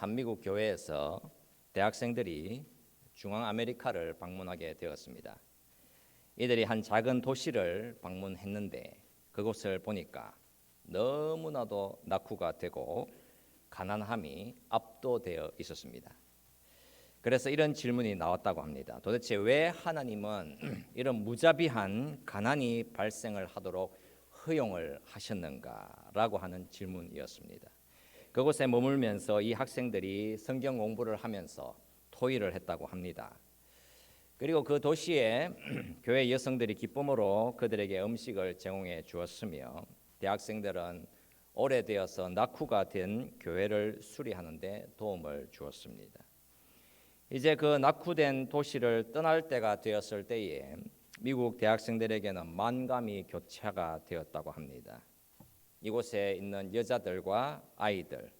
한 미국 교회에서 대학생들이 중앙 아메리카를 방문하게 되었습니다. 이들이 한 작은 도시를 방문했는데 그곳을 보니까 너무나도 낙후가 되고 가난함이 압도되어 있었습니다. 그래서 이런 질문이 나왔다고 합니다. 도대체 왜 하나님은 이런 무자비한 가난이 발생을 하도록 허용을 하셨는가라고 하는 질문이었습니다. 그곳에 머물면서 이 학생들이 성경 공부를 하면서 토의를 했다고 합니다. 그리고 그 도시에 교회 여성들이 기쁨으로 그들에게 음식을 제공해 주었으며 대학생들은 오래되어서 낙후가 된 교회를 수리하는 데 도움을 주었습니다. 이제 그 낙후된 도시를 떠날 때가 되었을 때에 미국 대학생들에게는 만감이 교차가 되었다고 합니다. 이곳에 있는 여자들과 아이들,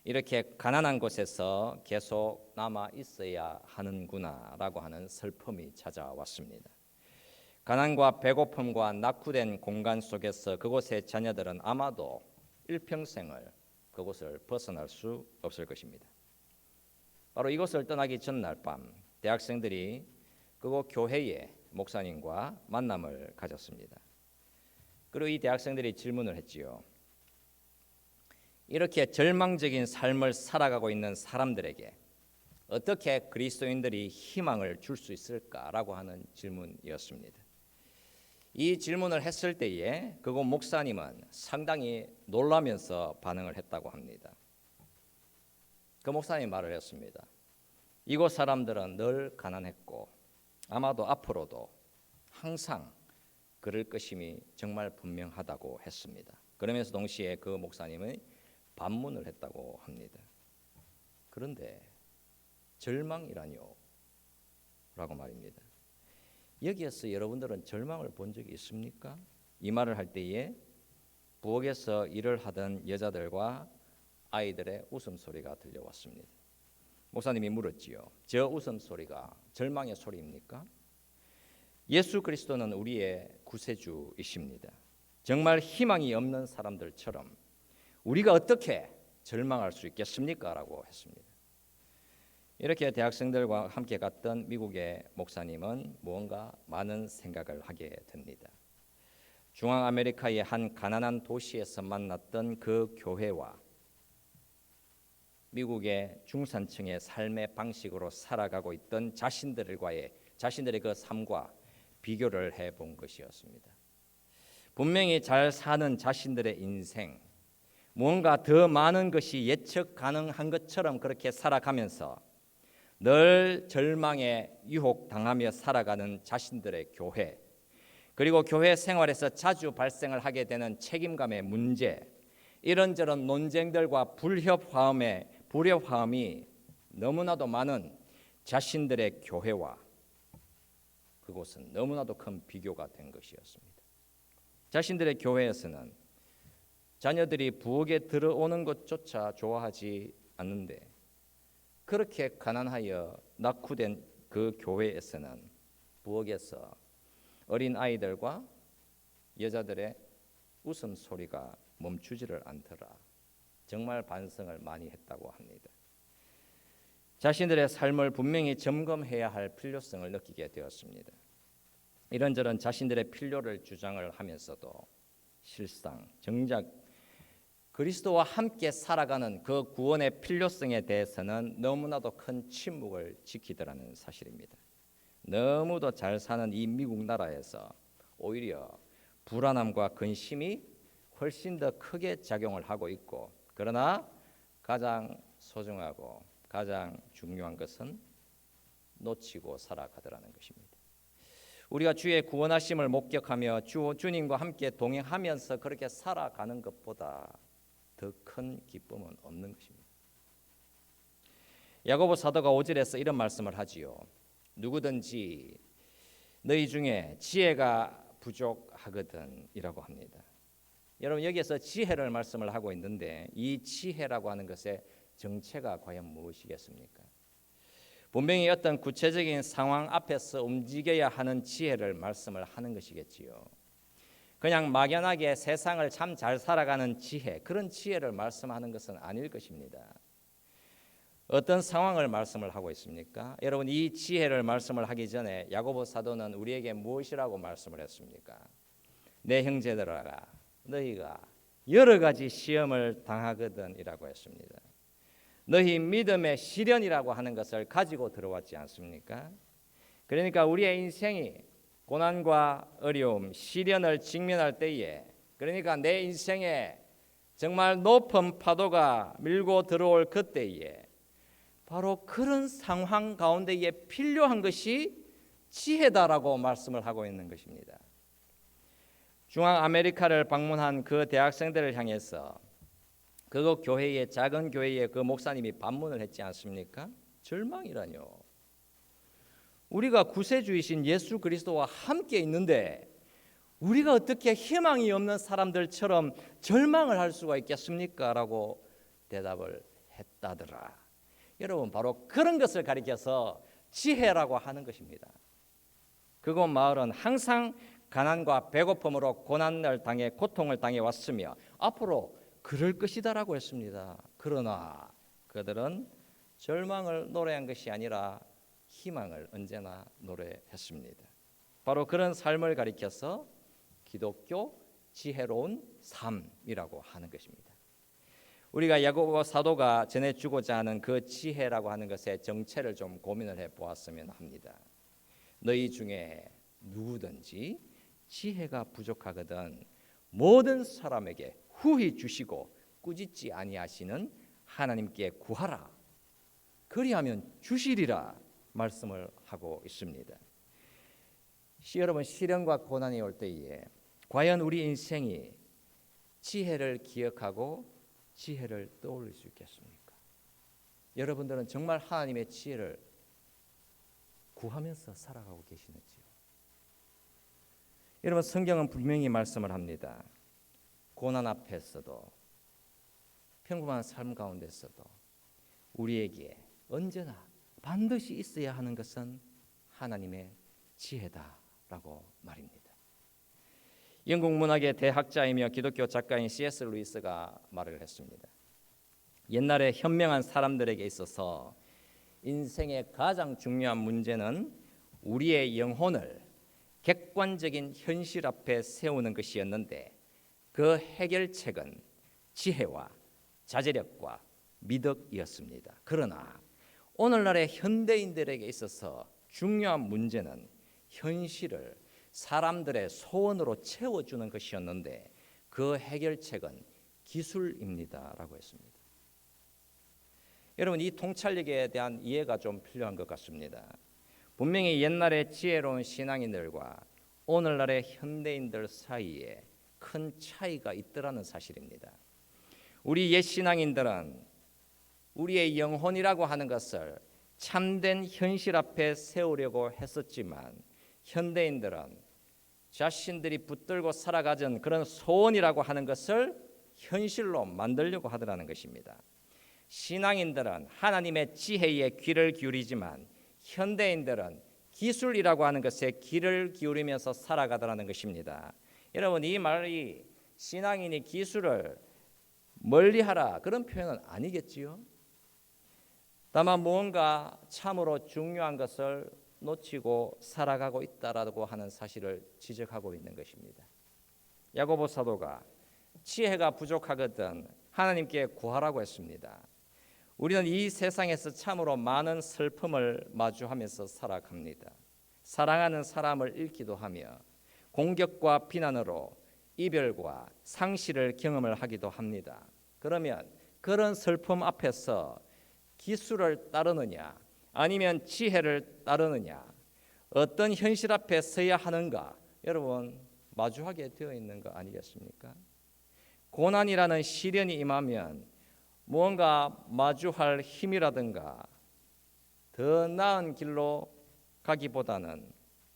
이렇게 가난한 곳에서 계속 남아 있어야 하는구나라고 하는 슬픔이 찾아왔습니다. 가난과 배고픔과 낙후된 공간 속에서 그곳의 자녀들은 아마도 일평생을 그곳을 벗어날 수 없을 것입니다. 바로 이곳을 떠나기 전날 밤 대학생들이 그곳 교회의 목사님과 만남을 가졌습니다. 그리고 이 대학생들이 질문을 했지요. 이렇게 절망적인 삶을 살아가고 있는 사람들에게 어떻게 그리스도인들이 희망을 줄 수 있을까라고 하는 질문이었습니다. 이 질문을 했을 때에 그곳 목사님은 상당히 놀라면서 반응을 했다고 합니다. 그 목사님이 말을 했습니다. 이곳 사람들은 늘 가난했고 아마도 앞으로도 항상 그럴 것임이 정말 분명하다고 했습니다. 그러면서 동시에 그 목사님이 반문을 했다고 합니다. 그런데 절망이라뇨? 라고 말입니다. 여기에서 여러분들은 절망을 본 적이 있습니까? 이 말을 할 때에 부엌에서 일을 하던 여자들과 아이들의 웃음소리가 들려왔습니다. 목사님이 물었지요. 저 웃음소리가 절망의 소리입니까? 예수 그리스도는 우리의 구세주이십니다. 정말 희망이 없는 사람들처럼 우리가 어떻게 절망할 수 있겠습니까? 라고 했습니다. 이렇게 대학생들과 함께 갔던 미국의 목사님은 무언가 많은 생각을 하게 됩니다. 중앙 아메리카의 한 가난한 도시에서 만났던 그 교회와 미국의 중산층의 삶의 방식으로 살아가고 있던 자신들의 그 삶과 비교를 해본 것이었습니다. 분명히 잘 사는 자신들의 인생, 무언가 더 많은 것이 예측 가능한 것처럼 그렇게 살아가면서 늘 절망에 유혹당하며 살아가는 자신들의 교회, 그리고 교회 생활에서 자주 발생을 하게 되는 책임감의 문제, 이런저런 논쟁들과 불협화음이 너무나도 많은 자신들의 교회와 그곳은 너무나도 큰 비교가 된 것이었습니다. 자신들의 교회에서는 자녀들이 부엌에 들어오는 것조차 좋아하지 않는데 그렇게 가난하여 낙후된 그 교회에서는 부엌에서 어린 아이들과 여자들의 웃음소리가 멈추지를 않더라. 정말 반성을 많이 했다고 합니다. 자신들의 삶을 분명히 점검해야 할 필요성을 느끼게 되었습니다. 이런저런 자신들의 필요를 주장을 하면서도 실상 정작 그리스도와 함께 살아가는 그 구원의 필요성에 대해서는 너무나도 큰 침묵을 지키더라는 사실입니다. 너무도 잘 사는 이 미국 나라에서 오히려 불안함과 근심이 훨씬 더 크게 작용을 하고 있고, 그러나 가장 소중하고 가장 중요한 것은 놓치고 살아가더라는 것입니다. 우리가 주의 구원하심을 목격하며 주님과 함께 동행하면서 그렇게 살아가는 것보다 더 큰 기쁨은 없는 것입니다. 야고보 사도가 5절에서 이런 말씀을 하지요. 누구든지 너희 중에 지혜가 부족하거든 이라고 합니다. 여러분, 여기에서 지혜를 말씀을 하고 있는데 이 지혜라고 하는 것의 정체가 과연 무엇이겠습니까? 분명히 어떤 구체적인 상황 앞에서 움직여야 하는 지혜를 말씀을 하는 것이겠지요. 그냥 막연하게 세상을 참 잘 살아가는 지혜, 그런 지혜를 말씀하는 것은 아닐 것입니다. 어떤 상황을 말씀을 하고 있습니까? 여러분, 이 지혜를 말씀을 하기 전에 야고보 사도는 우리에게 무엇이라고 말씀을 했습니까? 내 형제들아, 너희가 여러 가지 시험을 당하거든이라고 했습니다. 너희 믿음의 시련이라고 하는 것을 가지고 들어왔지 않습니까? 그러니까 우리의 인생이 고난과 어려움, 시련을 직면할 때에, 그러니까 내 인생에 정말 높은 파도가 밀고 들어올 그때에 바로 그런 상황 가운데에 필요한 것이 지혜다라고 말씀을 하고 있는 것입니다. 중앙 아메리카를 방문한 그 대학생들을 향해서 그곳 교회의 작은 교회의 그 목사님이 반문을 했지 않습니까? 절망이라뇨. 우리가 구세주이신 예수 그리스도와 함께 있는데 우리가 어떻게 희망이 없는 사람들처럼 절망을 할 수가 있겠습니까? 라고 대답을 했다더라. 여러분, 바로 그런 것을 가리켜서 지혜라고 하는 것입니다. 그곳 마을은 항상 가난과 배고픔으로 고난을 당해 고통을 당해 왔으며 앞으로 그럴 것이다라고 했습니다. 그러나 그들은 절망을 노래한 것이 아니라 희망을 언제나 노래했습니다. 바로 그런 삶을 가리켜서 기독교 지혜로운 삶이라고 하는 것입니다. 우리가 야고보 사도가 전해주고자 하는 그 지혜라고 하는 것의 정체를 좀 고민을 해보았으면 합니다. 너희 중에 누구든지 지혜가 부족하거든 모든 사람에게 후히 주시고 꾸짖지 아니하시는 하나님께 구하라. 그리하면 주시리라 말씀을 하고 있습니다. 여러분, 시련과 고난이 올 때에 과연 우리 인생이 지혜를 기억하고 지혜를 떠올릴 수 있겠습니까? 여러분들은 정말 하나님의 지혜를 구하면서 살아가고 계시는지요? 여러분, 성경은 분명히 말씀을 합니다. 고난 앞에서도 평범한 삶 가운데서도 우리에게 언제나 반드시 있어야 하는 것은 하나님의 지혜다라고 말입니다. 영국 문학의 대학자이며 기독교 작가인 C.S. 루이스가 말을 했습니다. 옛날에 현명한 사람들에게 있어서 인생의 가장 중요한 문제는 우리의 영혼을 객관적인 현실 앞에 세우는 것이었는데 그 해결책은 지혜와 자제력과 미덕이었습니다. 그러나 오늘날의 현대인들에게 있어서 중요한 문제는 현실을 사람들의 소원으로 채워주는 것이었는데 그 해결책은 기술입니다라고 했습니다. 여러분, 이 통찰력에 대한 이해가 좀 필요한 것 같습니다. 분명히 옛날의 지혜로운 신앙인들과 오늘날의 현대인들 사이에 큰 차이가 있더라는 사실입니다. 우리 옛 신앙인들은 우리의 영혼이라고 하는 것을 참된 현실 앞에 세우려고 했었지만 현대인들은 자신들이 붙들고 살아가던 그런 소원이라고 하는 것을 현실로 만들려고 하더라는 것입니다. 신앙인들은 하나님의 지혜에 귀를 기울이지만 현대인들은 기술이라고 하는 것에 귀를 기울이면서 살아가더라는 것입니다. 여러분, 이 말이 신앙인이 기술을 멀리하라 그런 표현은 아니겠지요. 다만 무언가 참으로 중요한 것을 놓치고 살아가고 있다라고 하는 사실을 지적하고 있는 것입니다. 야고보 사도가 지혜가 부족하거든 하나님께 구하라고 했습니다. 우리는 이 세상에서 참으로 많은 슬픔을 마주하면서 살아갑니다. 사랑하는 사람을 잃기도 하며 공격과 비난으로 이별과 상실을 경험을 하기도 합니다. 그러면 그런 슬픔 앞에서 기술을 따르느냐 아니면 지혜를 따르느냐, 어떤 현실 앞에 서야 하는가, 여러분 마주하게 되어 있는 거 아니겠습니까? 고난이라는 시련이 임하면 무언가 마주할 힘이라든가 더 나은 길로 가기보다는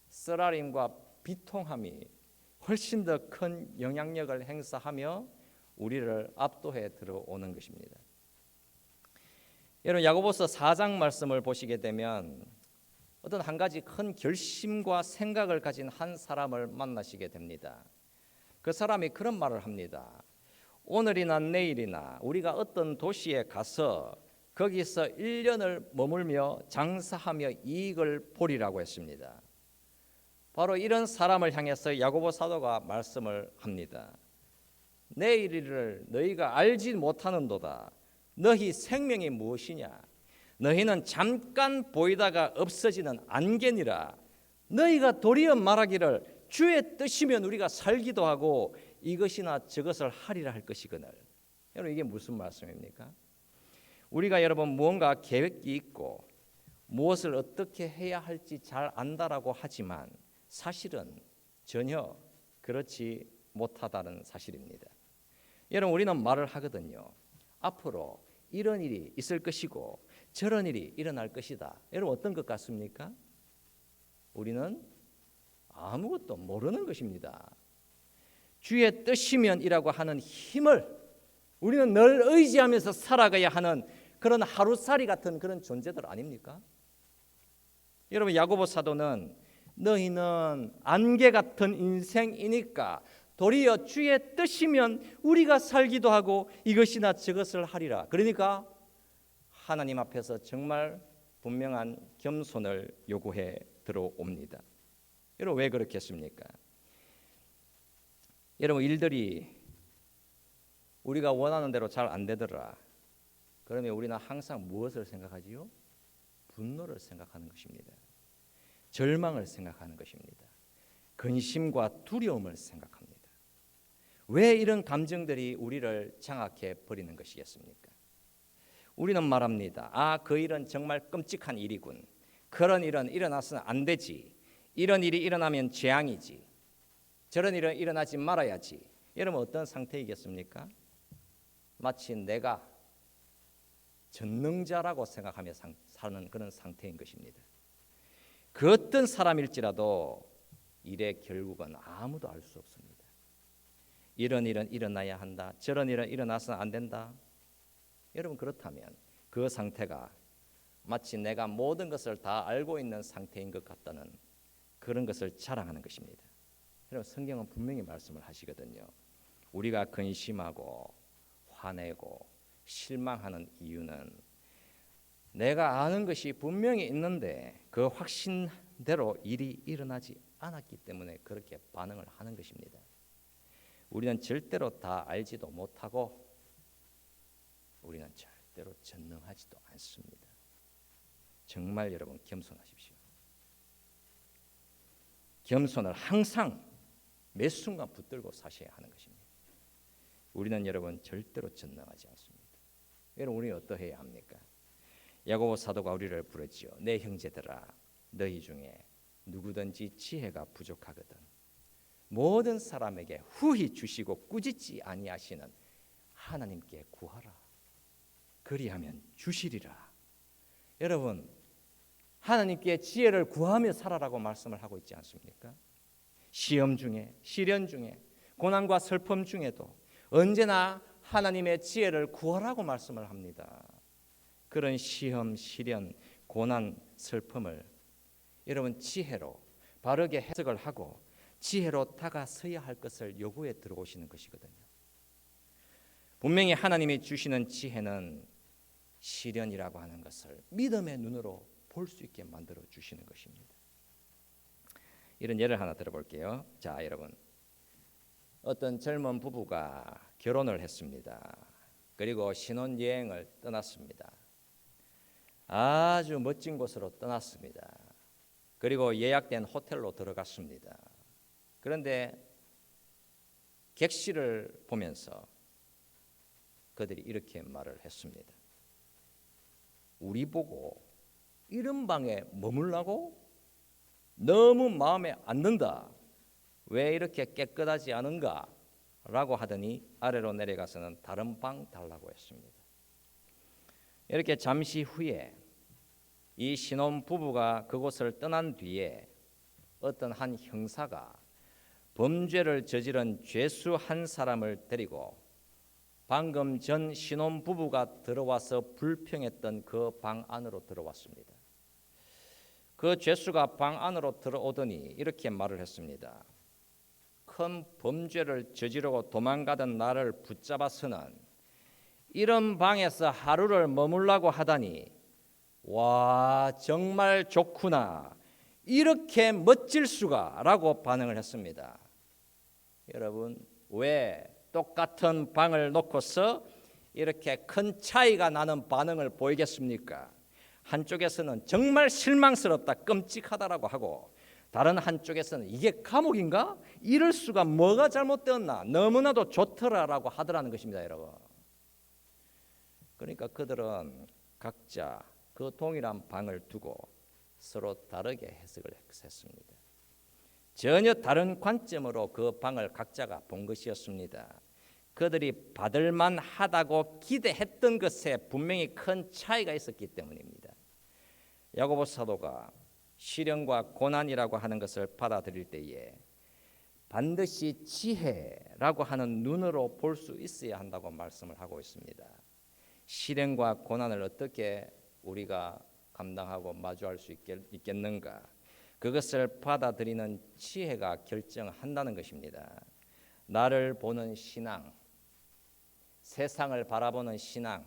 쓰라림과 비통함이 훨씬 더 큰 영향력을 행사하며 우리를 압도해 들어오는 것입니다. 여러분, 야고보서 4장 말씀을 보시게 되면 어떤 한 가지 큰 결심과 생각을 가진 한 사람을 만나시게 됩니다. 그 사람이 그런 말을 합니다. 오늘이나 내일이나 우리가 어떤 도시에 가서 거기서 1년을 머물며 장사하며 이익을 보리라고 했습니다. 바로 이런 사람을 향해서 야고보 사도가 말씀을 합니다. 내일을 너희가 알지 못하는도다. 너희 생명이 무엇이냐? 너희는 잠깐 보이다가 없어지는 안개니라. 너희가 도리어 말하기를 주의 뜻이면 우리가 살기도 하고 이것이나 저것을 하리라 할 것이거늘. 여러분, 이게 무슨 말씀입니까? 우리가 여러분 무언가 계획이 있고 무엇을 어떻게 해야 할지 잘 안다라고 하지만 사실은 전혀 그렇지 못하다는 사실입니다. 여러분, 우리는 말을 하거든요. 앞으로 이런 일이 있을 것이고 저런 일이 일어날 것이다. 여러분, 어떤 것 같습니까? 우리는 아무것도 모르는 것입니다. 주의 뜻이면이라고 하는 힘을 우리는 늘 의지하면서 살아가야 하는 그런 하루살이 같은 그런 존재들 아닙니까? 여러분, 야고보 사도는 너희는 안개 같은 인생이니까 도리어 주의 뜻이면 우리가 살기도 하고 이것이나 저것을 하리라. 그러니까 하나님 앞에서 정말 분명한 겸손을 요구해 들어옵니다. 여러분, 왜 그렇겠습니까? 여러분, 일들이 우리가 원하는 대로 잘 안 되더라. 그러면 우리는 항상 무엇을 생각하지요? 분노를 생각하는 것입니다. 절망을 생각하는 것입니다. 근심과 두려움을 생각합니다. 왜 이런 감정들이 우리를 장악해 버리는 것이겠습니까? 우리는 말합니다. 그 일은 정말 끔찍한 일이군. 그런 일은 일어나서는 안 되지. 이런 일이 일어나면 재앙이지. 저런 일은 일어나지 말아야지. 여러분, 어떤 상태이겠습니까? 마치 내가 전능자라고 생각하며 사는 그런 상태인 것입니다. 그 어떤 사람일지라도 일의 결국은 아무도 알 수 없습니다. 이런 일은 일어나야 한다. 저런 일은 일어나서는 안 된다. 여러분, 그렇다면 그 상태가 마치 내가 모든 것을 다 알고 있는 상태인 것 같다는 그런 것을 자랑하는 것입니다. 여러분, 성경은 분명히 말씀을 하시거든요. 우리가 근심하고 화내고 실망하는 이유는 내가 아는 것이 분명히 있는데 그 확신대로 일이 일어나지 않았기 때문에 그렇게 반응을 하는 것입니다. 우리는 절대로 다 알지도 못하고 우리는 절대로 전능하지도 않습니다. 정말 여러분, 겸손하십시오. 겸손을 항상 매 순간 붙들고 사셔야 하는 것입니다. 우리는 여러분 절대로 전능하지 않습니다. 여러분, 우리는 어떠해야 합니까? 야고보 사도가 우리를 부르지요. 내 형제들아, 너희 중에 누구든지 지혜가 부족하거든 모든 사람에게 후히 주시고 꾸짖지 아니하시는 하나님께 구하라. 그리하면 주시리라. 여러분, 하나님께 지혜를 구하며 살아라고 말씀을 하고 있지 않습니까? 시험 중에, 시련 중에, 고난과 슬픔 중에도 언제나 하나님의 지혜를 구하라고 말씀을 합니다. 그런 시험, 시련, 고난, 슬픔을 여러분 지혜로 바르게 해석을 하고 지혜로 다가서야 할 것을 요구해 들어오시는 것이거든요. 분명히 하나님이 주시는 지혜는 시련이라고 하는 것을 믿음의 눈으로 볼 수 있게 만들어 주시는 것입니다. 이런 예를 하나 들어볼게요. 자, 여러분, 어떤 젊은 부부가 결혼을 했습니다. 그리고 신혼여행을 떠났습니다. 아주 멋진 곳으로 떠났습니다. 그리고 예약된 호텔로 들어갔습니다. 그런데 객실을 보면서 그들이 이렇게 말을 했습니다. 우리 보고 이런 방에 머물라고? 너무 마음에 안 든다. 왜 이렇게 깨끗하지 않은가? 라고 하더니 아래로 내려가서는 다른 방 달라고 했습니다. 이렇게 잠시 후에 이 신혼 부부가 그곳을 떠난 뒤에 어떤 한 형사가 범죄를 저지른 죄수 한 사람을 데리고 방금 전 신혼 부부가 들어와서 불평했던 그 방 안으로 들어왔습니다. 그 죄수가 방 안으로 들어오더니 이렇게 말을 했습니다. 큰 범죄를 저지르고 도망가던 나를 붙잡아서는 이런 방에서 하루를 머물라고 하다니 와 정말 좋구나 이렇게 멋질 수가 라고 반응을 했습니다. 여러분 왜 똑같은 방을 놓고서 이렇게 큰 차이가 나는 반응을 보이겠습니까? 한쪽에서는 정말 실망스럽다 끔찍하다라고 하고 다른 한쪽에서는 이게 감옥인가? 이럴 수가 뭐가 잘못되었나? 너무나도 좋더라라고 하더라는 것입니다, 여러분. 그러니까 그들은 각자 그 동일한 방을 두고 서로 다르게 해석을 했습니다. 전혀 다른 관점으로 그 방을 각자가 본 것이었습니다. 그들이 받을 만하다고 기대했던 것에 분명히 큰 차이가 있었기 때문입니다. 야고보 사도가 시련과 고난이라고 하는 것을 받아들일 때에 반드시 지혜라고 하는 눈으로 볼 수 있어야 한다고 말씀을 하고 있습니다. 시련과 고난을 어떻게 우리가 감당하고 마주할 수 있겠는가? 그것을 받아들이는 지혜가 결정한다는 것입니다. 나를 보는 신앙, 세상을 바라보는 신앙,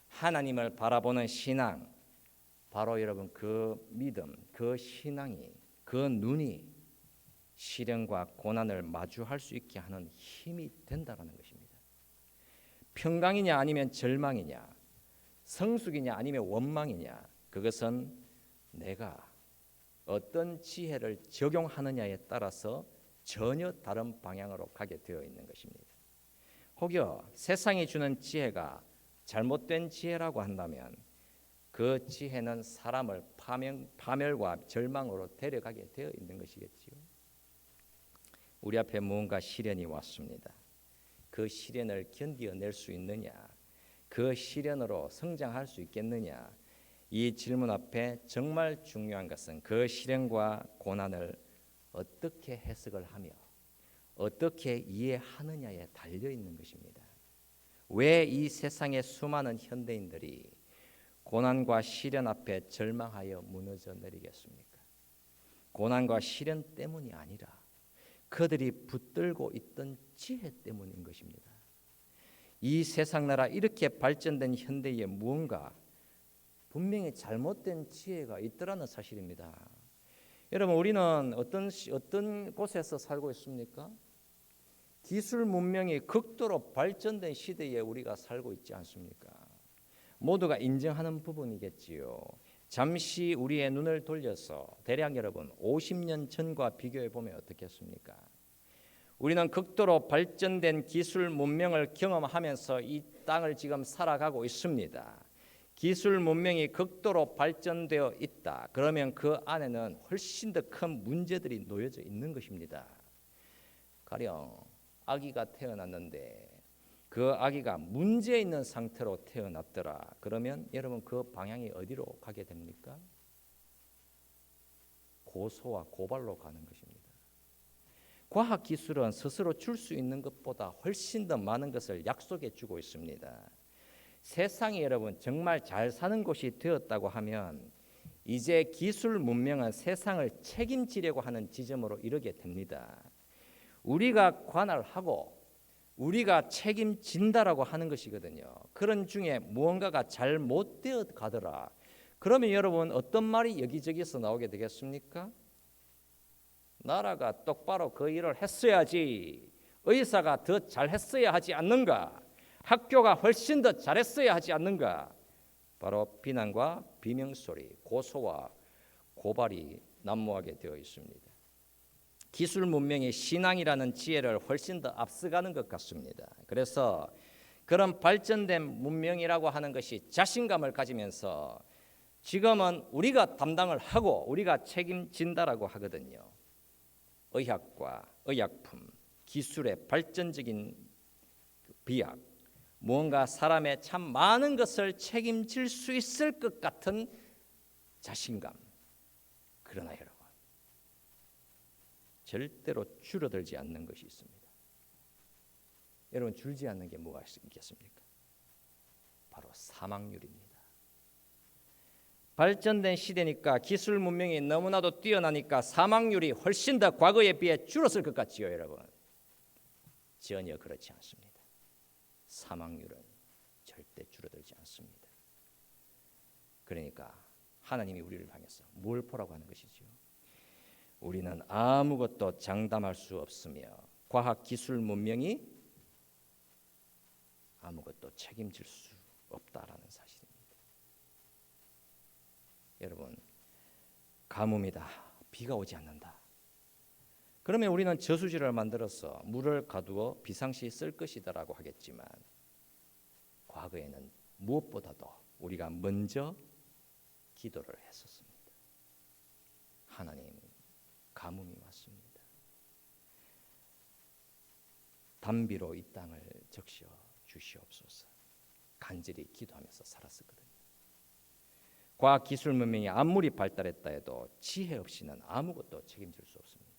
하나님을 바라보는 신앙, 바로 여러분 그 믿음, 그 신앙이, 그 눈이 시련과 고난을 마주할 수 있게 하는 힘이 된다는 것입니다. 평강이냐 아니면 절망이냐, 성숙이냐 아니면 원망이냐, 그것은 내가 어떤 지혜를 적용하느냐에 따라서 전혀 다른 방향으로 가게 되어 있는 것입니다. 혹여 세상이 주는 지혜가 잘못된 지혜라고 한다면 그 지혜는 사람을 파멸과 절망으로 데려가게 되어 있는 것이겠지요. 우리 앞에 무언가 시련이 왔습니다. 그 시련을 견디어낼 수 있느냐, 그 시련으로 성장할 수 있겠느냐, 이 질문 앞에 정말 중요한 것은 그 시련과 고난을 어떻게 해석을 하며 어떻게 이해하느냐에 달려 있는 것입니다. 왜 이 세상의 수많은 현대인들이 고난과 시련 앞에 절망하여 무너져 내리겠습니까? 고난과 시련 때문이 아니라 그들이 붙들고 있던 지혜 때문인 것입니다. 이 세상 나라 이렇게 발전된 현대에 무언가 분명히 잘못된 지혜가 있더라는 사실입니다. 여러분 우리는 어떤 곳에서 살고 있습니까? 기술 문명이 극도로 발전된 시대에 우리가 살고 있지 않습니까? 모두가 인정하는 부분이겠지요. 잠시 우리의 눈을 돌려서 대략 여러분 50년 전과 비교해 보면 어떻겠습니까? 우리는 극도로 발전된 기술 문명을 경험하면서 이 땅을 지금 살아가고 있습니다. 기술 문명이 극도로 발전되어 있다. 그러면 그 안에는 훨씬 더 큰 문제들이 놓여져 있는 것입니다. 가령 아기가 태어났는데 그 아기가 문제 있는 상태로 태어났더라. 그러면 여러분 그 방향이 어디로 가게 됩니까? 고소와 고발로 가는 것입니다. 과학 기술은 스스로 줄 수 있는 것보다 훨씬 더 많은 것을 약속해 주고 있습니다. 세상이 여러분 정말 잘 사는 곳이 되었다고 하면 이제 기술 문명은 세상을 책임지려고 하는 지점으로 이르게 됩니다. 우리가 관할하고 우리가 책임진다라고 하는 것이거든요. 그런 중에 무언가가 잘못되어 가더라. 그러면 여러분 어떤 말이 여기저기서 나오게 되겠습니까? 나라가 똑바로 그 일을 했어야지. 의사가 더 잘했어야 하지 않는가? 학교가 훨씬 더 잘했어야 하지 않는가? 바로 비난과 비명소리, 고소와 고발이 난무하게 되어 있습니다. 기술 문명이 신앙이라는 지혜를 훨씬 더 앞서가는 것 같습니다. 그래서 그런 발전된 문명이라고 하는 것이 자신감을 가지면서 지금은 우리가 담당을 하고 우리가 책임진다라고 하거든요. 의학과 의약품, 기술의 발전적인 비약, 무언가 사람의 참 많은 것을 책임질 수 있을 것 같은 자신감. 그러나 여러분, 절대로 줄어들지 않는 것이 있습니다. 여러분 줄지 않는 게 뭐가 있겠습니까? 바로 사망률입니다. 발전된 시대니까 기술 문명이 너무나도 뛰어나니까 사망률이 훨씬 더 과거에 비해 줄었을 것 같지요, 여러분. 전혀 그렇지 않습니다. 사망률은 절대 줄어들지 않습니다. 그러니까 하나님이 우리를 향해서 뭘 보라고 하는 것이죠? 우리는 아무것도 장담할 수 없으며 과학 기술 문명이 아무것도 책임질 수 없다라는 사실입니다. 여러분, 가뭄이다. 비가 오지 않는다. 그러면 우리는 저수지를 만들어서 물을 가두어 비상시 쓸 것이다라고 하겠지만 과거에는 무엇보다도 우리가 먼저 기도를 했었습니다. 하나님, 가뭄이 왔습니다. 단비로 이 땅을 적셔 주시옵소서. 간절히 기도하면서 살았었거든요. 과학 기술 문명이 아무리 발달했다 해도 지혜 없이는 아무것도 책임질 수 없습니다.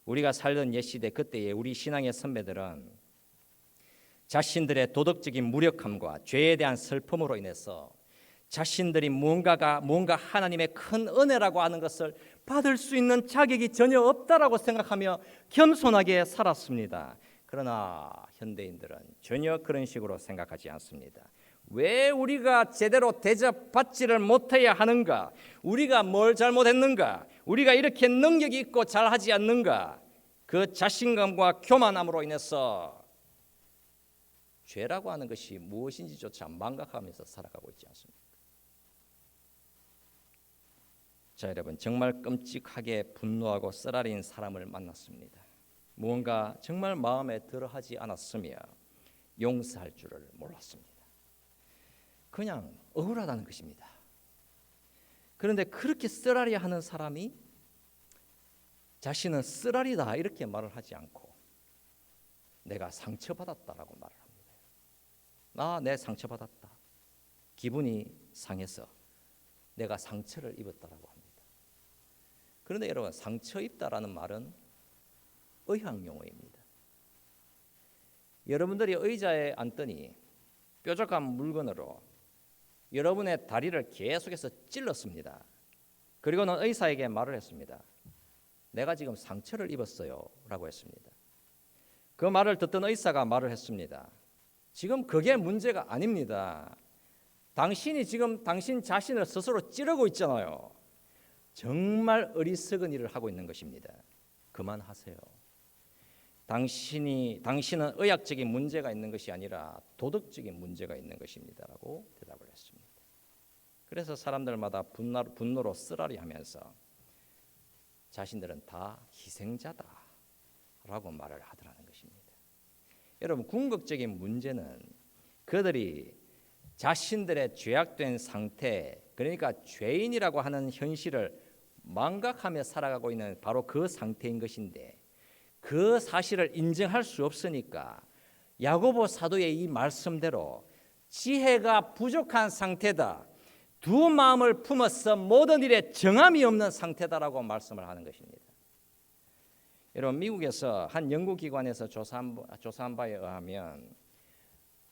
우리가 살던 옛 시대 그때의 우리 신앙의 선배들은 자신들의 도덕적인 무력함과 죄에 대한 슬픔으로 인해서 자신들이 뭔가 하나님의 큰 은혜라고 하는 것을 받을 수 있는 자격이 전혀 없다라고 생각하며 겸손하게 살았습니다. 그러나 현대인들은 전혀 그런 식으로 생각하지 않습니다. 왜 우리가 제대로 대접받지를 못해야 하는가? 우리가 뭘 잘못했는가? 우리가 이렇게 능력이 있고 잘하지 않는가? 그 자신감과 교만함으로 인해서 죄라고 하는 것이 무엇인지조차 망각하면서 살아가고 있지 않습니까? 자, 여러분, 정말 끔찍하게 분노하고 쓰라린 사람을 만났습니다. 무언가 정말 마음에 들어하지 않았으며 용서할 줄을 몰랐습니다. 그냥 억울하다는 것입니다. 그런데 그렇게 쓰라리 하는 사람이 자신은 쓰라리다 이렇게 말을 하지 않고 내가 상처받았다라고 말을 합니다. 내 상처받았다. 기분이 상해서 내가 상처를 입었다라고 합니다. 그런데 여러분, 상처 입다라는 말은 의학 용어입니다. 여러분들이 의자에 앉더니 뾰족한 물건으로 여러분의 다리를 계속해서 찔렀습니다. 그리고는 의사에게 말을 했습니다. 내가 지금 상처를 입었어요 라고 했습니다. 그 말을 듣던 의사가 말을 했습니다. 지금 그게 문제가 아닙니다. 당신이 지금 당신 자신을 스스로 찌르고 있잖아요. 정말 어리석은 일을 하고 있는 것입니다. 그만하세요. 당신은 의학적인 문제가 있는 것이 아니라 도덕적인 문제가 있는 것입니다라고 대답을 했습니다. 그래서 사람들마다 분노로 쓰라리하면서 자신들은 다 희생자다라고 말을 하더라는 것입니다. 여러분, 궁극적인 문제는 그들이 자신들의 죄악된 상태, 그러니까 죄인이라고 하는 현실을 망각하며 살아가고 있는 바로 그 상태인 것인데, 그 사실을 인정할 수 없으니까 야고보 사도의 이 말씀대로 지혜가 부족한 상태다, 두 마음을 품어서 모든 일에 정함이 없는 상태다라고 말씀을 하는 것입니다. 여러분, 미국에서 한 연구기관에서 조사한 바에 의하면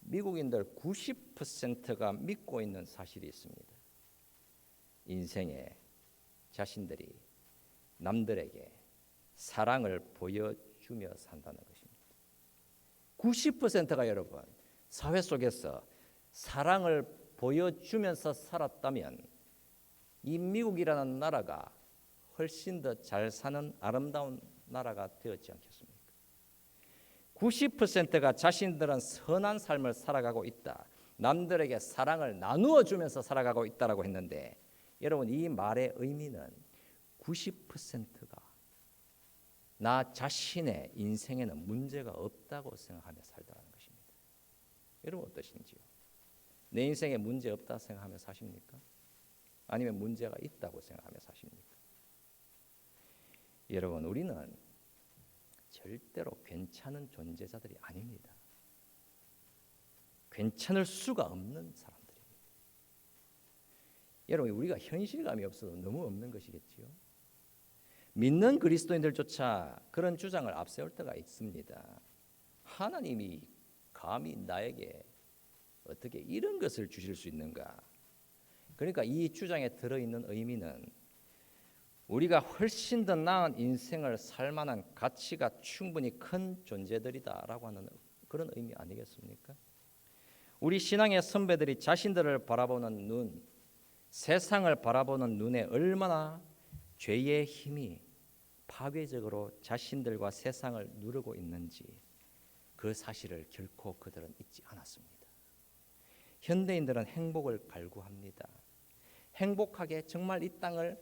미국인들 90%가 믿고 있는 사실이 있습니다. 인생에 자신들이 남들에게 사랑을 보여주며 산다는 것입니다. 90%가 여러분, 사회 속에서 사랑을 보여주면서 살았다면 이 미국이라는 나라가 훨씬 더 잘 사는 아름다운 나라가 되었지 않겠습니까? 90%가 자신들은 선한 삶을 살아가고 있다. 남들에게 사랑을 나누어 주면서 살아가고 있다라고 했는데, 여러분, 이 말의 의미는 90%가 나 자신의 인생에는 문제가 없다고 생각하며 살다라는 것입니다. 여러분, 어떠신지요? 내 인생에 문제 없다 생각하며 사십니까? 아니면 문제가 있다고 생각하며 사십니까? 여러분, 우리는 절대로 괜찮은 존재자들이 아닙니다. 괜찮을 수가 없는 사람들입니다. 여러분, 우리가 현실감이 없어도 너무 없는 것이겠지요. 믿는 그리스도인들조차 그런 주장을 앞세울 때가 있습니다. 하나님이 감히 나에게 어떻게 이런 것을 주실 수 있는가? 그러니까 이 주장에 들어있는 의미는 우리가 훨씬 더 나은 인생을 살 만한 가치가 충분히 큰 존재들이다라고 하는 그런 의미 아니겠습니까? 우리 신앙의 선배들이 자신들을 바라보는 눈, 세상을 바라보는 눈에 얼마나 죄의 힘이 파괴적으로 자신들과 세상을 누르고 있는지 그 사실을 결코 그들은 잊지 않았습니다. 현대인들은 행복을 갈구합니다. 행복하게 정말 이 땅을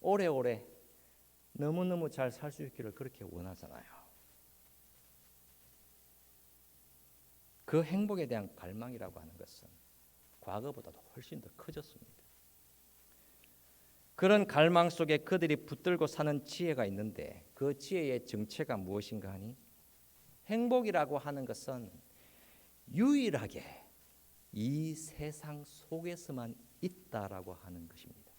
오래오래 너무너무 잘 살 수 있기를 그렇게 원하잖아요. 그 행복에 대한 갈망이라고 하는 것은 과거보다도 훨씬 더 커졌습니다. 그런 갈망 속에 그들이 붙들고 사는 지혜가 있는데 그 지혜의 정체가 무엇인가 하니 행복이라고 하는 것은 유일하게 이 세상 속에서만 있다라고 하는 것입니다.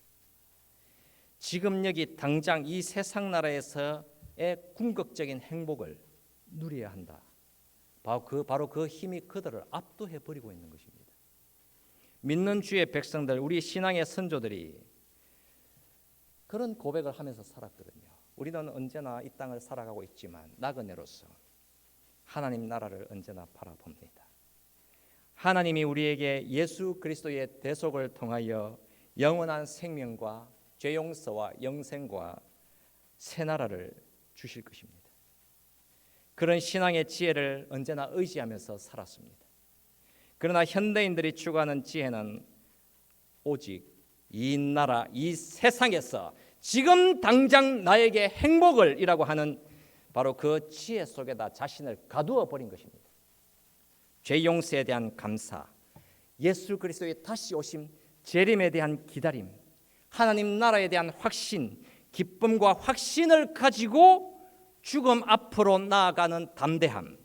지금 여기 당장 이 세상 나라에서의 궁극적인 행복을 누려야 한다. 바로 그 힘이 그들을 압도해 버리고 있는 것입니다. 믿는 주의 백성들, 우리 신앙의 선조들이 그런 고백을 하면서 살았거든요. 우리는 언제나 이 땅을 살아가고 있지만 나그네로서 하나님 나라를 언제나 바라봅니다. 하나님이 우리에게 예수 그리스도의 대속을 통하여 영원한 생명과 죄 용서와 영생과 새 나라를 주실 것입니다. 그런 신앙의 지혜를 언제나 의지하면서 살았습니다. 그러나 현대인들이 추구하는 지혜는 오직 이 나라, 이 세상에서 지금 당장 나에게 행복을 이라고 하는 바로 그 지혜 속에다 자신을 가두어 버린 것입니다. 죄 용서에 대한 감사, 예수 그리스도의 다시 오심, 재림에 대한 기다림, 하나님 나라에 대한 확신, 기쁨과 확신을 가지고 죽음 앞으로 나아가는 담대함,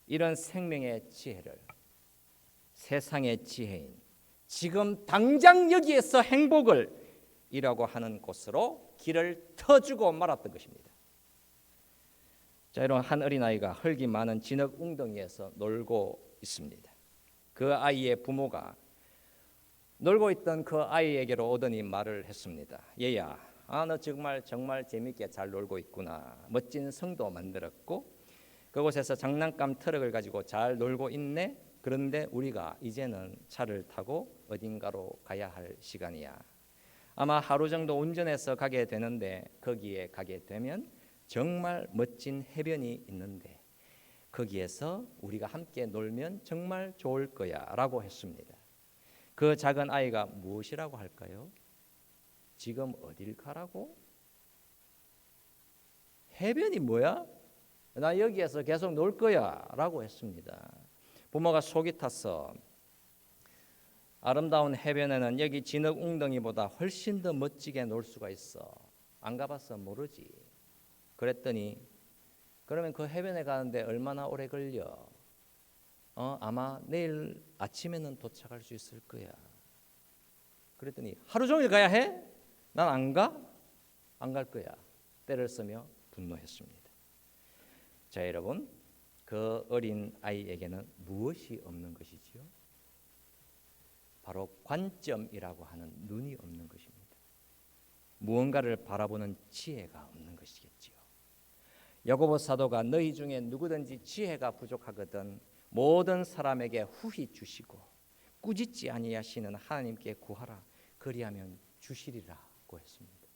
이런 생명의 지혜를 세상의 지혜인 지금 당장 여기에서 행복을 이라고 하는 곳으로 길을 터주고 말았던 것입니다. 자, 이런 한 어린아이가 흙이 많은 진흙 웅덩이에서 놀고 있습니다. 그 아이의 부모가 놀고 있던 그 아이에게로 오더니 말을 했습니다. 얘야, 너 정말 재밌게 잘 놀고 있구나. 멋진 성도 만들었고 그곳에서 장난감 트럭을 가지고 잘 놀고 있네. 그런데 우리가 이제는 차를 타고 어딘가로 가야 할 시간이야. 아마 하루 정도 운전해서 가게 되는데 거기에 가게 되면 정말 멋진 해변이 있는데 거기에서 우리가 함께 놀면 정말 좋을 거야 라고 했습니다. 그 작은 아이가 무엇이라고 할까요? 지금 어딜 가라고? 해변이 뭐야? 나 여기에서 계속 놀 거야 라고 했습니다. 부모가 속이 탔어. 아름다운 해변에는 여기 진흙 웅덩이보다 훨씬 더 멋지게 놀 수가 있어. 안 가봤어 모르지. 그랬더니 그러면 그 해변에 가는데 얼마나 오래 걸려? 아마 내일 아침에는 도착할 수 있을 거야. 그랬더니 하루 종일 가야 해? 난 안 가? 안 갈 거야. 때를 쓰며 분노했습니다. 자, 여러분, 그 어린 아이에게는 무엇이 없는 것이지요? 바로 관점이라고 하는 눈이 없는 것입니다. 무언가를 바라보는 지혜가 없는 것이겠지요. 야고보 사도가 너희 중에 누구든지 지혜가 부족하거든 모든 사람에게 후히 주시고 꾸짖지 아니하시는 하나님께 구하라. 그리하면 주시리라고 했습니다.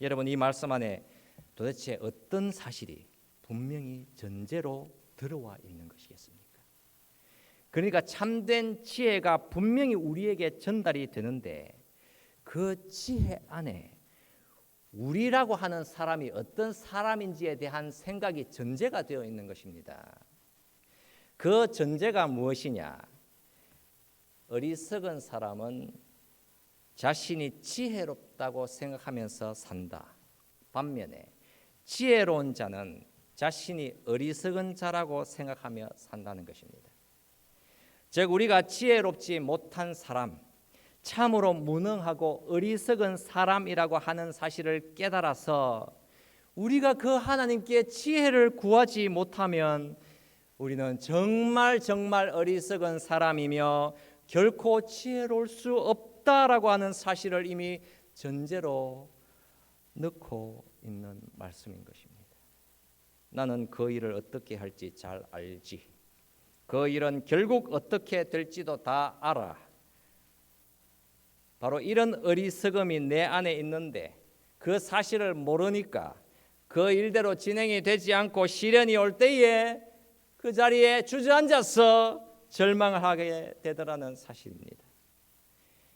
여러분, 이 말씀 안에 도대체 어떤 사실이 분명히 전제로 들어와 있는 것이겠습니까? 그러니까 참된 지혜가 분명히 우리에게 전달이 되는데 그 지혜 안에 우리라고 하는 사람이 어떤 사람인지에 대한 생각이 전제가 되어 있는 것입니다. 그 전제가 무엇이냐? 어리석은 사람은 자신이 지혜롭다고 생각하면서 산다. 반면에 지혜로운 자는 자신이 어리석은 자라고 생각하며 산다는 것입니다. 즉 우리가 지혜롭지 못한 사람, 참으로 무능하고 어리석은 사람이라고 하는 사실을 깨달아서 우리가 그 하나님께 지혜를 구하지 못하면 우리는 정말 어리석은 사람이며 결코 지혜로울 수 없다라고 하는 사실을 이미 전제로 넣고 있는 말씀인 것입니다. 나는 그 일을 어떻게 할지 잘 알지. 그 일은 결국 어떻게 될지도 다 알아. 바로 이런 어리석음이 내 안에 있는데 그 사실을 모르니까 그 일대로 진행이 되지 않고 시련이 올 때에 그 자리에 주저앉아서 절망을 하게 되더라는 사실입니다.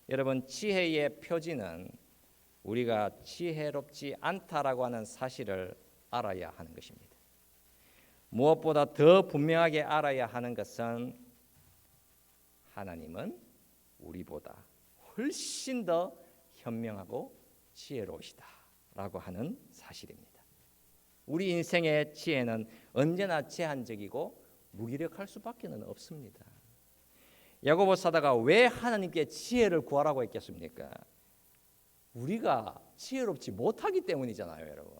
여러분, 지혜의 표지는 우리가 지혜롭지 않다라고 하는 사실을 알아야 하는 것입니다. 무엇보다 더 분명하게 알아야 하는 것은 하나님은 우리보다 훨씬 더 현명하고 지혜로우시다라고 하는 사실입니다. 우리 인생의 지혜는 언제나 제한적이고 무기력할 수밖에 없습니다. 야고보 사도가 왜 하나님께 지혜를 구하라고 했겠습니까? 우리가 지혜롭지 못하기 때문이잖아요, 여러분.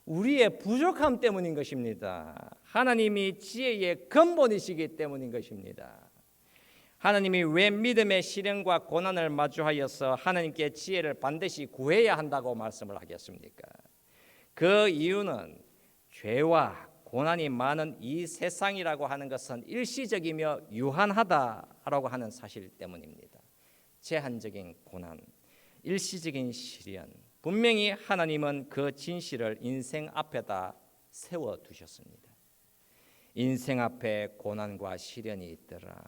우리의 부족함 때문인 것입니다. 하나님이 지혜의 근본이시기 때문인 것입니다. 하나님이 왜 믿음의 시련과 고난을 마주하여서 하나님께 지혜를 반드시 구해야 한다고 말씀을 하겠습니까? 그 이유는 죄와 고난이 많은 이 세상이라고 하는 것은 일시적이며 유한하다라고 하는 사실 때문입니다. 제한적인 고난, 일시적인 시련, 분명히 하나님은 그 진실을 인생 앞에다 세워두셨습니다. 인생 앞에 고난과 시련이 있더라.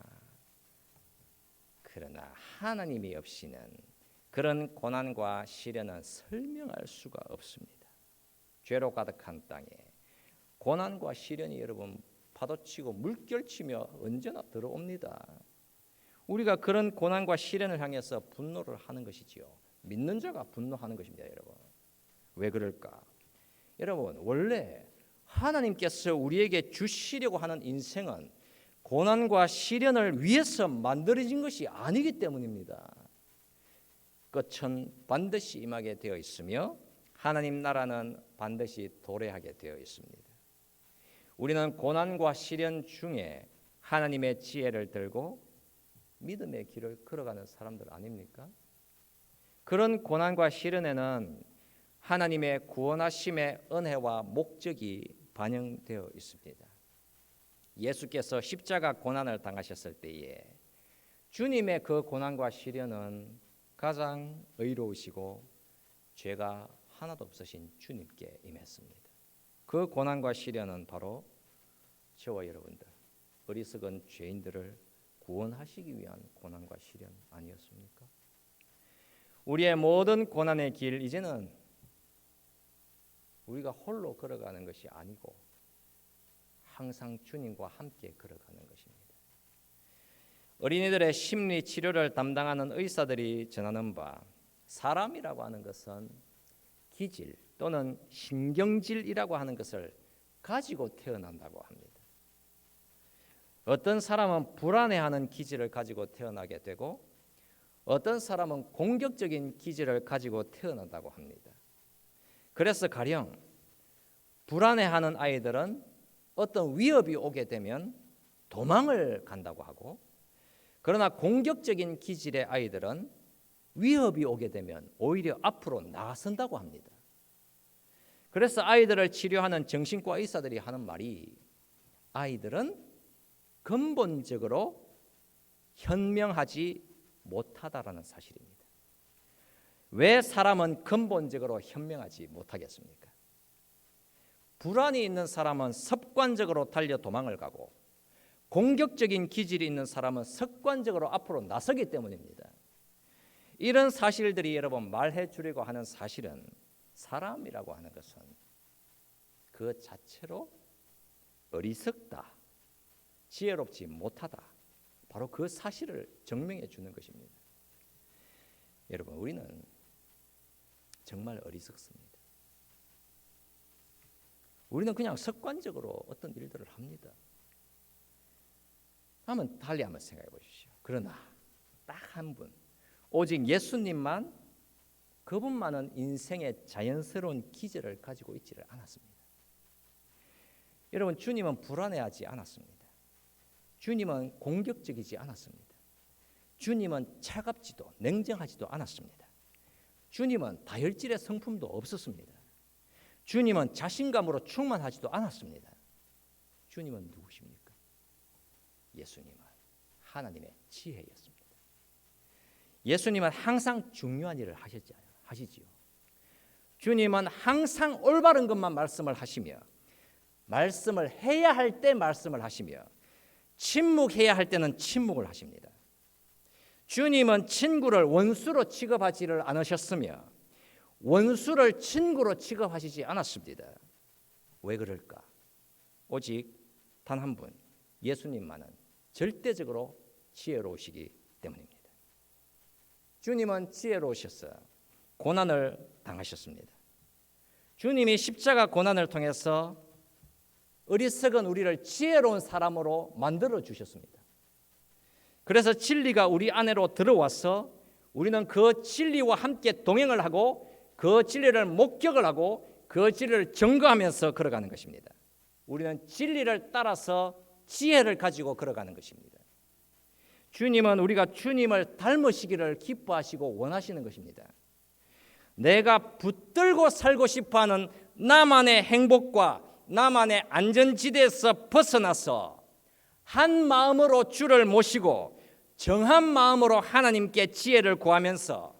그러나 하나님이 없이는 그런 고난과 시련은 설명할 수가 없습니다. 죄로 가득한 땅에 고난과 시련이 여러분 파도치고 물결치며 언제나 들어옵니다. 우리가 그런 고난과 시련을 향해서 분노를 하는 것이지요. 믿는 자가 분노하는 것입니다, 여러분. 왜 그럴까? 여러분, 원래 하나님께서 우리에게 주시려고 하는 인생은 고난과 시련을 위해서 만들어진 것이 아니기 때문입니다. 끝은 반드시 임하게 되어 있으며 하나님 나라는 반드시 도래하게 되어 있습니다. 우리는 고난과 시련 중에 하나님의 지혜를 들고 믿음의 길을 걸어가는 사람들 아닙니까? 그런 고난과 시련에는 하나님의 구원하심의 은혜와 목적이 반영되어 있습니다. 예수께서 십자가 고난을 당하셨을 때에 주님의 그 고난과 시련은 가장 의로우시고 죄가 하나도 없으신 주님께 임했습니다. 그 고난과 시련은 바로 저와 여러분들, 어리석은 죄인들을 구원하시기 위한 고난과 시련 아니었습니까? 우리의 모든 고난의 길, 이제는 우리가 홀로 걸어가는 것이 아니고 항상 주님과 함께 걸어가는 것입니다. 어린이들의 심리 치료를 담당하는 의사들이 전하는 바, 사람이라고 하는 것은 기질 또는 신경질이라고 하는 것을 가지고 태어난다고 합니다. 어떤 사람은 불안해하는 기질을 가지고 태어나게 되고 어떤 사람은 공격적인 기질을 가지고 태어난다고 합니다. 그래서 가령 불안해하는 아이들은 어떤 위협이 오게 되면 도망을 간다고 하고, 그러나 공격적인 기질의 아이들은 위협이 오게 되면 오히려 앞으로 나선다고 합니다. 그래서 아이들을 치료하는 정신과 의사들이 하는 말이, 아이들은 근본적으로 현명하지 못하다라는 사실입니다. 왜 사람은 근본적으로 현명하지 못하겠습니까? 불안이 있는 사람은 습관적으로 달려 도망을 가고 공격적인 기질이 있는 사람은 습관적으로 앞으로 나서기 때문입니다. 이런 사실들이 여러분 말해 주려고 하는 사실은, 사람이라고 하는 것은 그 자체로 어리석다, 지혜롭지 못하다, 바로 그 사실을 증명해 주는 것입니다. 여러분, 우리는 정말 어리석습니다. 우리는 그냥 습관적으로 어떤 일들을 합니다. 달리 한번 생각해 보십시오. 그러나 딱 한 분, 오직 예수님만, 그분만은 인생의 자연스러운 기질을 가지고 있지를 않았습니다. 여러분, 주님은 불안해하지 않았습니다. 주님은 공격적이지 않았습니다. 주님은 차갑지도 냉정하지도 않았습니다. 주님은 다혈질의 성품도 없었습니다. 주님은 자신감으로 충만하지도 않았습니다. 주님은 누구십니까? 예수님은 하나님의 지혜였습니다. 예수님은 항상 중요한 일을 하시지요. 주님은 항상 올바른 것만 말씀을 하시며, 말씀을 해야 할 때 말씀을 하시며, 침묵해야 할 때는 침묵을 하십니다. 주님은 친구를 원수로 취급하지를 않으셨으며 원수를 친구로 취급하시지 않았습니다. 왜 그럴까? 오직 단 한 분, 예수님만은 절대적으로 지혜로우시기 때문입니다. 주님은 지혜로우셔서 고난을 당하셨습니다. 주님이 십자가 고난을 통해서 어리석은 우리를 지혜로운 사람으로 만들어 주셨습니다. 그래서 진리가 우리 안으로 들어와서 우리는 그 진리와 함께 동행을 하고 그 진리를 목격을 하고 그 진리를 증거하면서 걸어가는 것입니다. 우리는 진리를 따라서 지혜를 가지고 걸어가는 것입니다. 주님은 우리가 주님을 닮으시기를 기뻐하시고 원하시는 것입니다. 내가 붙들고 살고 싶어하는 나만의 행복과 나만의 안전지대에서 벗어나서 한 마음으로 주를 모시고 정한 마음으로 하나님께 지혜를 구하면서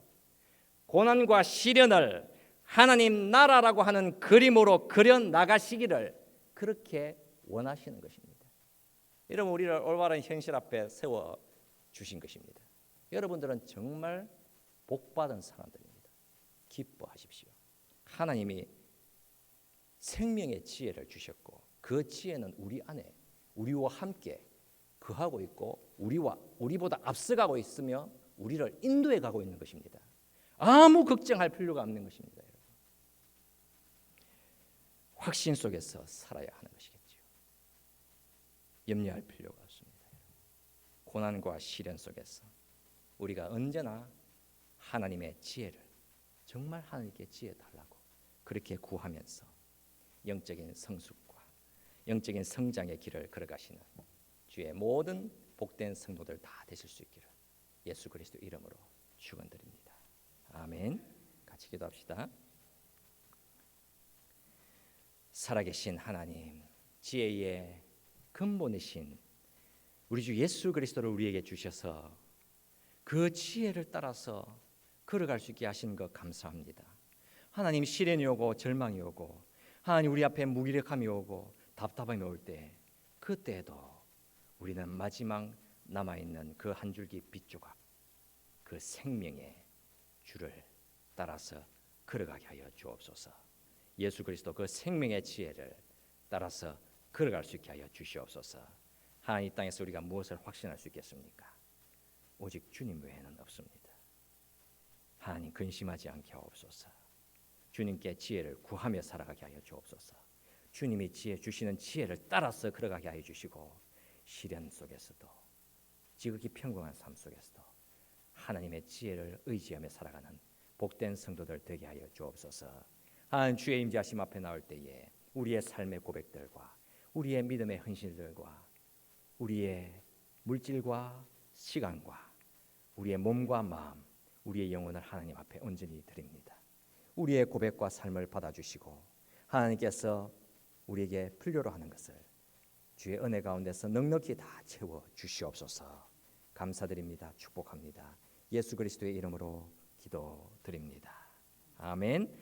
고난과 시련을 하나님 나라라고 하는 그림으로 그려 나가시기를 그렇게 원하시는 것입니다. 여러분, 우리를 올바른 현실 앞에 세워 주신 것입니다. 여러분들은 정말 복받은 사람들입니다. 기뻐하십시오. 하나님이 생명의 지혜를 주셨고 그 지혜는 우리 안에 우리와 함께 거하고 있고 우리보다 앞서가고 있으며 우리를 인도해 가고 있는 것입니다. 아무 걱정할 필요가 없는 것입니다. 여러분. 확신 속에서 살아야 하는 것이겠죠. 염려할 필요가 없습니다. 고난과 시련 속에서 우리가 언제나 하나님의 지혜를 정말 하나님께 지혜 달라고 그렇게 구하면서 영적인 성숙과 영적인 성장의 길을 걸어가시는 주의 모든 복된 성도들 다 되실 수 있기를 예수 그리스도 이름으로 축원드립니다. 아멘. 같이 기도합시다. 살아계신 하나님, 지혜의 근본이신 우리 주 예수 그리스도를 우리에게 주셔서 그 지혜를 따라서 걸어갈 수 있게 하신 것 감사합니다. 하나님, 시련이 오고 절망이 오고 하나님 우리 앞에 무기력함이 오고 답답함이 올 때 그때에도 우리는 마지막 남아있는 그 한 줄기 빛 조각 그 생명의 줄을 따라서 걸어가게 하여 주옵소서. 예수 그리스도 그 생명의 지혜를 따라서 걸어갈 수 있게 하여 주시옵소서. 하나님, 이 땅에서 우리가 무엇을 확신할 수 있겠습니까? 오직 주님 외에는 없습니다. 하나님, 근심하지 않게 하옵소서. 주님께 지혜를 구하며 살아가게 하여 주옵소서. 주님이 지혜 주시는 지혜를 따라서 걸어가게 하여 주시고 시련 속에서도 지극히 평범한 삶 속에서도 하나님의 지혜를 의지하며 살아가는 복된 성도들 되게 하여 주옵소서. 하나님, 주의 임재하심 앞에 나올 때에 우리의 삶의 고백들과 우리의 믿음의 헌신들과 우리의 물질과 시간과 우리의 몸과 마음, 우리의 영혼을 하나님 앞에 온전히 드립니다. 우리의 고백과 삶을 받아주시고 하나님께서 우리에게 필요로 하는 것을 주의 은혜 가운데서 넉넉히 다 채워 주시옵소서. 감사드립니다. 축복합니다. 예수 그리스도의 이름으로 기도드립니다. 아멘.